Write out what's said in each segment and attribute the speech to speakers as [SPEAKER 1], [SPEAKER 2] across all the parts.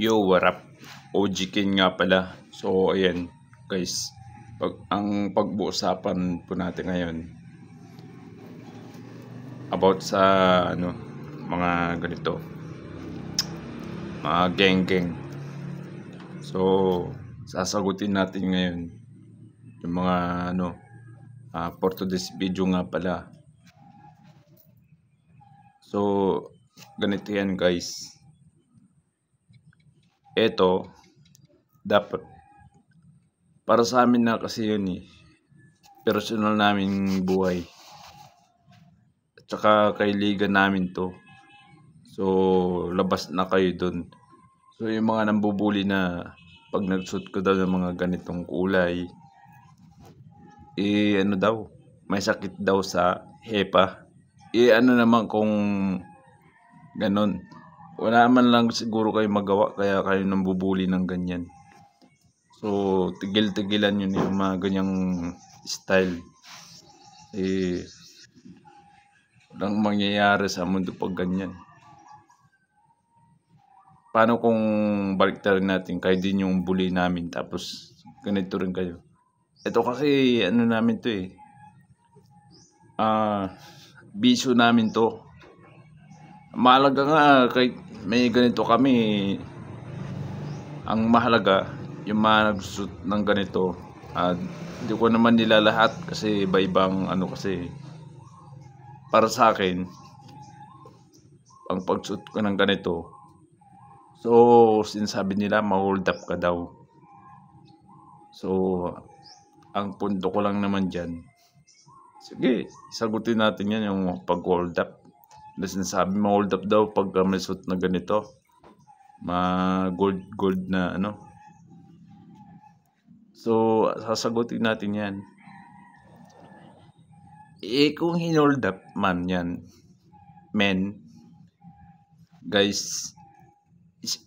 [SPEAKER 1] Yo, what up? OG King nga pala. So, ayan, guys. Ang pag-uusapan po natin ngayon about sa mga ganito. Mga geng-geng. So, sasagutin natin ngayon yung mga for today's video nga pala. So, ganito yan, guys. Ito, dapat para sa amin na kasi yun personal naming buhay at saka kailigan namin to. So, labas na kayo dun. So, yung mga nambubuli na pag nagsuot ko daw ng mga ganitong kulay, may sakit daw sa hepa. Naman kung ganon, wala man lang siguro kayo magawa kaya kayo nambubuli ng ganyan. So, tigil-tigilan yun yung mga ganyang style. Walang mangyayari sa mundo pag ganyan. Paano kung baliktarin natin, kayo din yung bully namin tapos ganito rin kayo? Ito kasi namin to bisyo namin to. Mahalaga nga kahit may ganito kami, ang mahalaga yung mga nagsusot ng ganito. Hindi ko naman nila lahat kasi iba-ibang kasi para sa akin ang pagsuot ko ng ganito. So, sinasabi nila ma-hold up ka daw. So, ang punto ko lang naman dyan, sige, sagutin natin yan yung pag-hold up. Sinasabi ma-hold up daw pag may suot na ganito, gold na So, sasagutin natin yan. Kung hinold up man yan, men, guys,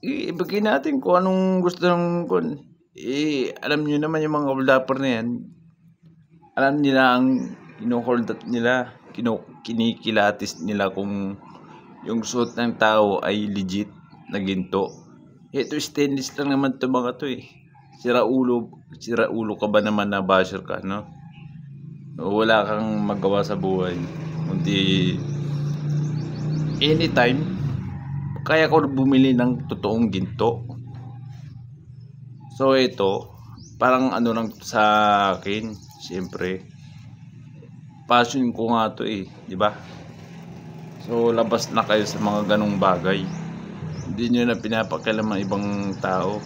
[SPEAKER 1] ibigay natin kung anong gusto ng alam nyo naman yung mga hold upper na yan, alam nila ang hold up nila, kinikilatis nila kung yung suot ng tao ay legit na ginto. Ito stainless lang naman to mga to Sira ulo ka ba naman na basher ka, no? Wala kang magawa sa buhay kundi anytime kaya ko bumili ng totoong ginto. So ito parang lang sa akin, siyempre passion ko nga to di ba? So labas na kayo sa mga ganong bagay, hindi nyo na pinapakialam ang ibang tao.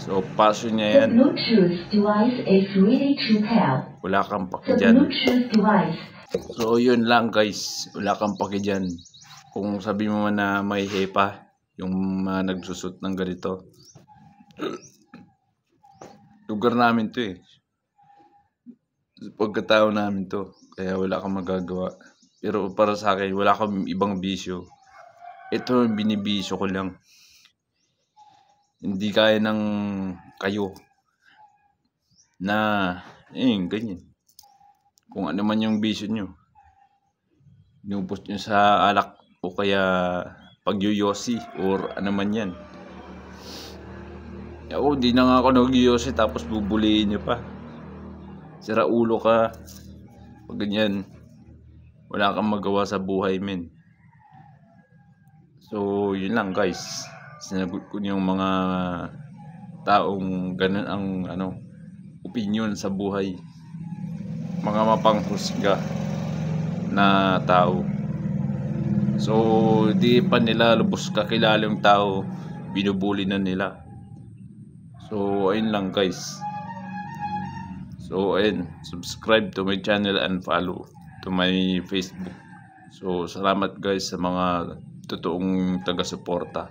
[SPEAKER 1] So passion niya yan. Wala kang paki dyan. So yun lang, guys, wala kang paki dyan. Kung sabi mo man na may hepa yung mga nagsusot ng ganito, lugar namin to pagkatao namin to, kaya wala kang magagawa. Pero para sa akin, wala kang ibang bisyo. Ito yung binibisyo ko lang. Hindi kaya ng kayo na ganyan. Kung ano man yung bisyo nyo, inubos nyo sa alak o kaya pagyoyosi or ano man yan. Ako, di na nga ako nagyoyosi tapos bubuliin nyo pa. Sira ulo ka. Pag ganyan, wala kang magawa sa buhay, men. So, yun lang, guys. Sinagot ko yung mga taong ganun ang opinion sa buhay. Mga mapanghusga na tao. So, di pa nila lubos kakilala yung tao, binubuli na nila. So, ayun lang, guys. So, ayun, subscribe to my channel and follow to my Facebook. So, salamat, guys, sa mga totoong taga-suporta.